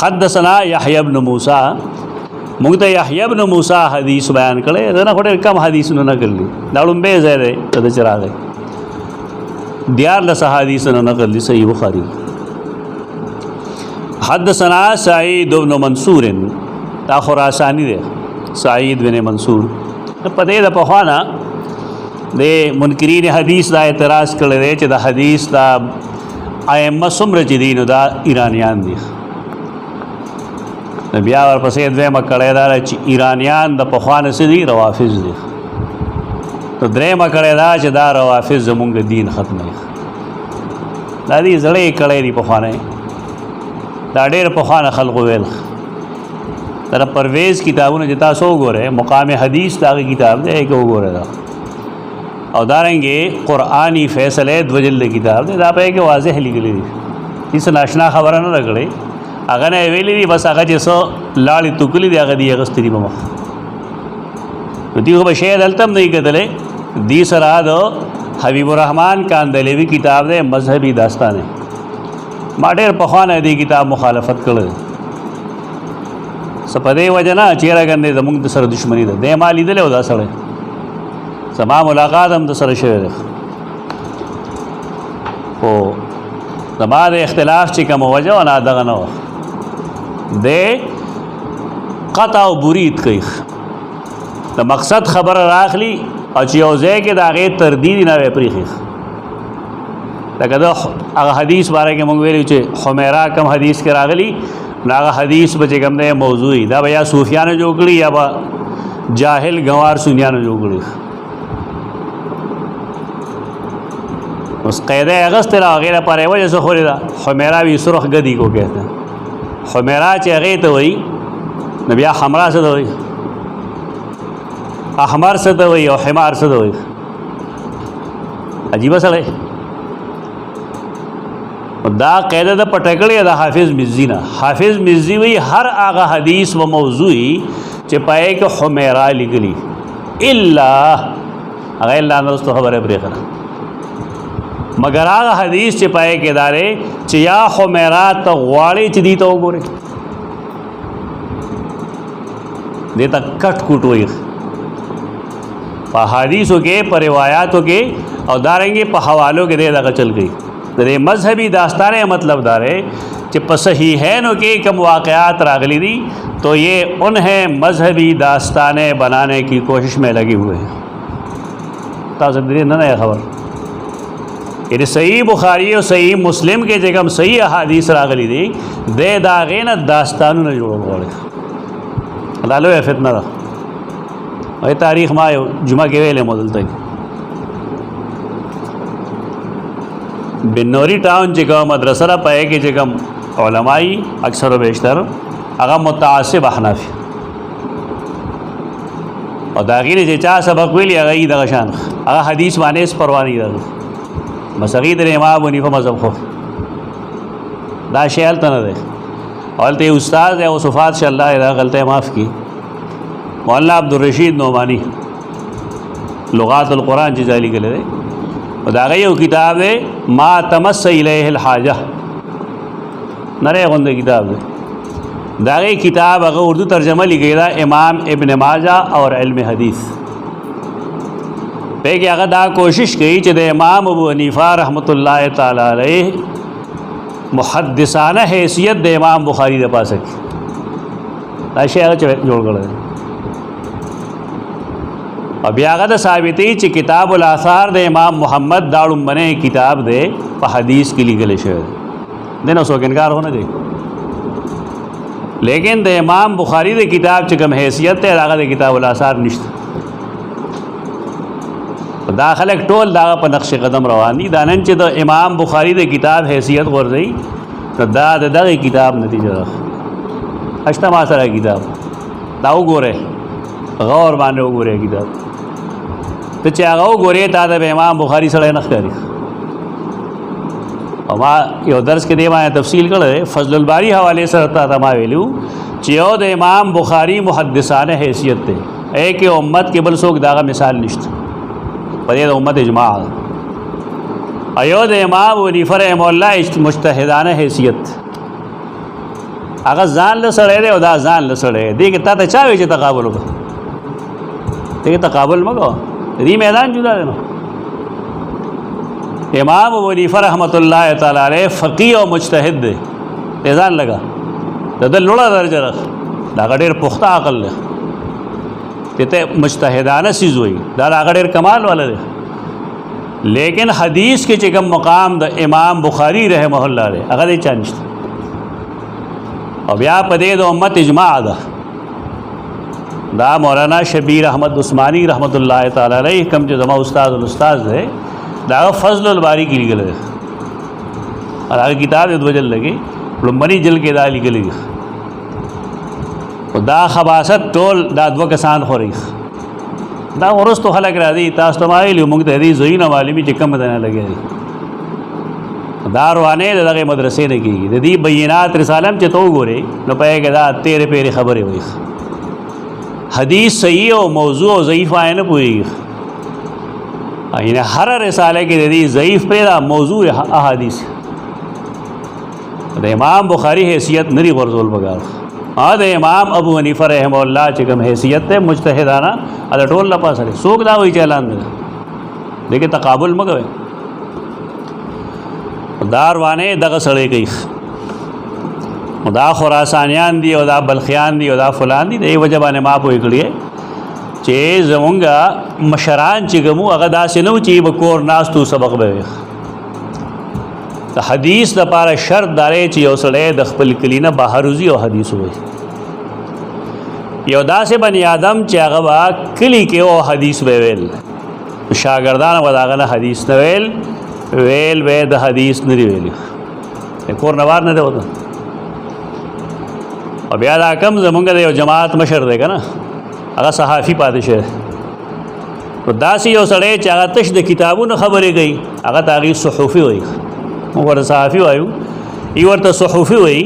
حدثنا یحیی بن موسی موږ ته یحیی بن موسی حدیث بیان کړي دا نه کم حدیثونه نه کړلی دا لومبه ځای دی ته چراغ دیار لس حدیثونه نه کړلی صحیح بخاری حدثنا سعید بن منصور دا خراسانی دی سعید بن منصور پدې د پخوانا د منکرین حدیث دا اعتراض کړی دی چې دا حدیث دا ائمه څومره چې دي نو دا ایرانیان دي بیا ورپسې دویمه کړی دا چې ایرانیان د پخوانه څه دي روافض دي نو درېیمه کړی دا چې دا روافض زمونږ دین ختموي دا دي زړې کړی دي پخوانه دا ډېر پخوانه خلقو ویل در پرویز کتابونه چې تاسو وګورئ مقام حدیث دا کتاب دی کې وګورئ او دارنګې قرآنی فیصله دو جلد کتاب دی دا په کې واضح لیکلي دي هیڅ ناشنا خبره نه راغلې هغه نه ویلي دي بس هغه چې څو لاړې توکلي دي هغه دي اغستې دي په مخ نو دي خو به شی دلته هم نه یې کتلی دي سره د حبیب الرحمن کاندلیوي کتاب دی مذهبي داستانې ما ډېر پخوا نه دې کتاب مخالفت کړی څه په دې وجه نه چېرې ګندې زمونږ د سره دښمني ده دی ما لیدلی و دا سړی زما ملاقات هم د سره شوی دی خو زما د اختلاف چې کومه وجه وه نه دغه نه وه دی قطع او برید کوي د مقصد خبره راخلي او چې یو ځای کې د هغې تردید نه وی پرېښي لکه د هغه حدیث باره کې موږ ویلي چې حمیرا کم حدیث کې راغلي نو هغه حدیث به چې کوم دی موضوعي دا به یا صوفیانو جوړ کړي یا به جاهل گنوار سنیانو جوړ کړي اس قیدہ اغست را غیر پر وجہ سے خوردا حمیرا بھی سرخ گدی کو کہتے ہیں حمیرا چ غیت وئی نبی حمرا سے وئی احمر سے وئی او حمار سے وئی عجیب سره دا قاعده د پټکړې د حافظ مزی نه حافظ مزی وی هر هغه حدیث و موضوعي چې پای کې حمیرا لګلی الا غیر الله نو خبره پرې کړه مگر هغه حدیث چې پای کې دارې چې یا حمیرا ته غواړي چې دی ته وګوري دې ته کټ کوټ وي په حدیثو کې په روایتو کې او دارنګي په حوالو کې دغه چل گئی د مذهبي داستانیں مطلب دارے کہ صحیحینوں کے کم واقعات راغلی دی تو یہ انہیں مذہبی داستانیں بنانے کی کوشش میں لگے ہوئے ہیں تازدری نہ نیا خبر یعنی صحیح بخاری اور صحیح مسلم کے جگہ صحیح احادیث راغلی دی دے داغین داستانوں نے جوڑ گوڑے لالو ہے فتنہ دا وہی تاریخ ما جمعہ کے ویلے مدل تک بنوری ٹاؤن جگہ مدرسہ را پائے کہ جگہ علمائی اکثر و بیشتر اگا متعصب احنافی اور داغین چا سبق ویلی اگا ای دغا شان اگا حدیث مانے اس پروانی دغا بس اگید امام ونیفہ مذہب خو دا شیل تنہ دے اولتے استاد ہے وہ صفات شاء اللہ دا غلطہ معاف کی مولانا عبدالرشید نعمانی لغات القرآن جزالی کے لئے دے دا غیو کتاب ہے ما تمس الیہ الحاجہ نرے غندے کتاب ہے دا غی کتاب اگر اردو ترجمہ لکھے دا امام ابن ماجہ اور علم حدیث پہ کہ اگر دا کوشش کی کہ دا امام ابو حنیفہ رحمۃ اللہ تعالی علیہ محدثانہ حیثیت دا امام بخاری دا پا سکی دا شیئے اگر جوڑ کر دے اور بیاغہ دا ثابتی چی کتاب الاثار دے امام محمد داڑم بنے کتاب دے پا حدیث کی لگلے شہر دینا سوک انکار ہونا دے لیکن دے امام بخاری دے کتاب چکم حیثیت دے داغہ دے کتاب الاثار نشت داخل ایک ٹول داغہ پا نقش قدم روانی دانن چی دا امام بخاری دے کتاب حیثیت غرزی دا داغی کتاب نتیجہ دا اشتا ماسرہ کتاب داو گورے غور باندې وګورئ کتاب ته چې هغه وګورئ تا د امام بخاری سره نه ښکاري او ما یو درس کې دی ما تفصیل کړی فضل الباری حوالے سره تا ما ویلو چې یو د امام بخاری محدثانه حیثیت دی ایک امت کې بل څوک داغه مثال نشته په دې امت اجماع ایو د امام ابو حنیفه رحمه الله مجتهدانه حیثیت هغه ځان له سړی دی او دا ځان له سړی دی دې کې تا ته چا وایي چې تقابل وکړه دې کې تقابل مه کوه دې میدان جدا دی نو امام ابو حنیفه رحمۃ اللہ تعالی علیہ فقیه او مجتهد دی ځان لگا د دې لوړه درجه راخ دا ډېر پخته عقل دی ته مجتهدانه سیز وي دا ډېر کمال والا دی لیکن حدیث کې چې کوم مقام د امام بخاری رحمه الله دی هغه دې چا نشته او بیا په دې د امت اجماع ده دا مولانا شبیر احمد عثمانی رحمۃ اللہ تعالی علیہ کوم چې زما استاد دی دا فضل الباری کې لیکل دی هغه کتاب د وجل لګي لومړی جلد کې دا لیکل دی او دا خباست ټول دا دوه کسان خوري دا ورستو خلک راځي تاسو ته وایي موږ ته دې زوینه معلومي چې کم نه لګي دا روانه دغه مدرسې نه کېږي د دې بینات رسالم چې تو ګوري نو پای کې دا تیرې پیرې خبرې وایي حدیث صحیح او موضوع او ضعیف نه پوي اینه هر رساله کې د دې ضعیف پیدا موضوع احادیث د امام بخاری حیثیت نری ورزول بګار د امام ابو حنیفه رحمه الله چې کوم حیثیت ته مجتهدانه دا ټول نه پاسره څوک دا وایي چې اعلان دی دغه تقابل مګوي داروانه دغه سړی کوي دا خراسانیان دي او دا بلخیان دي او دا فلان دي د وجه باندې ما پوي کړی چې زمونږه مشران چې ګمو هغه داسې نو چې بکور ناستو سبق به د حدیث لپاره شرط داري چې یو سړی د خپل کلینه بهر وزي او حدیث وایي یو داسې بنی آدم چې هغه با کلی کې او حدیث ویل شاګردان وداغه نه حدیث نه ویل به د حدیث نه ویل کور نوار نه دی وته او بیا دا کم زمونږ د یو جماعت مشر دی کنه هغه صحافي پاتې شه او داسې یو سړی چې هغه تش د کتابونو خبرې کوي هغه تاغي صحفي وایي موږ ورته صحافي وایو ای ورته صحفي وایي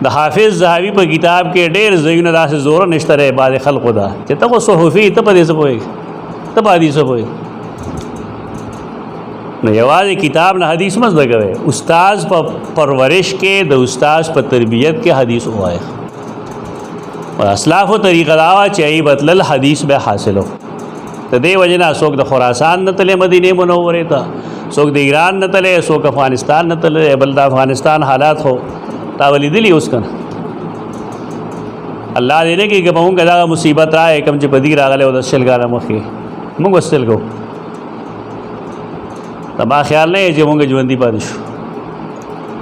د حافظ ذهبي په کتاب کې ډېر ځایونه داسې زور نشته رې بعض خلقو دا چې ته خو صحفي ته په دې څه پوهېږي ته په حدیث پوهېږي نو یوازې کتاب نه حدیث مه زده کوئ استاذ په پرورش کې د استاذ په تربیت کې حدیث ووایه او اسلافو طریقه دا وه چې ای بتلل حدیث به حاصلو د دې وجې نه څوک د خراسان نه تللی مدینې منورې ته څوک د ایران نه تللی څوک افغانستان نه تللی بل د افغانستان حالات خو تا ولیدلی اوس که نه الله دې نه کړي که په مونږ دغه مصیبت رایې کوم چې په دې راغلی و د شل کاله مخکې مونږ وستل کوو ما خیال نه چې مونږ ژوندي پاتې شو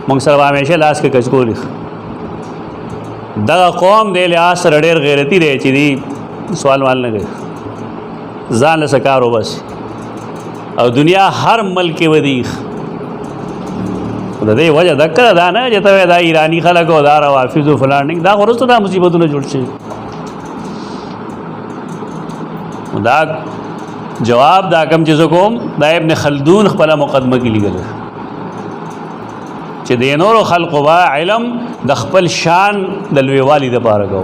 مونږ سره به همیشه لاس کې کچکولي دغه قوم دی لحاظ سره ډېر غیرتي دی چې دی سوال مال نه کوي ځان له څه کار وباسي او دنیا هر ملک کې ودي د دې وجه دکه دا نه چې ته دا ایرانی خلک او دا روافض او فلان دا ورسته دا مصیبتونه جوړ شي دا جواب دا کم چې کوم دا ابن خلدون خپل مقدمه کې لیکل چې د نورو خلقو با علم د خپل شان د لویوالي د پاره کو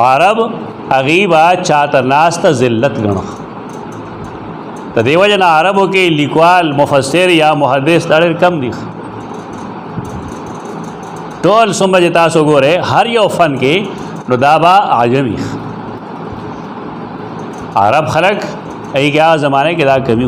عرب غیبا چاته ناس ته ذلت غنو د دیو جن عربو کې لیکوال مفسر یا محدث ډېر کم دي ټول څومره تاسو ګوره هر یو فن کې نو دا با عجمي عرب خلق ایګه زمانه کې دا کمی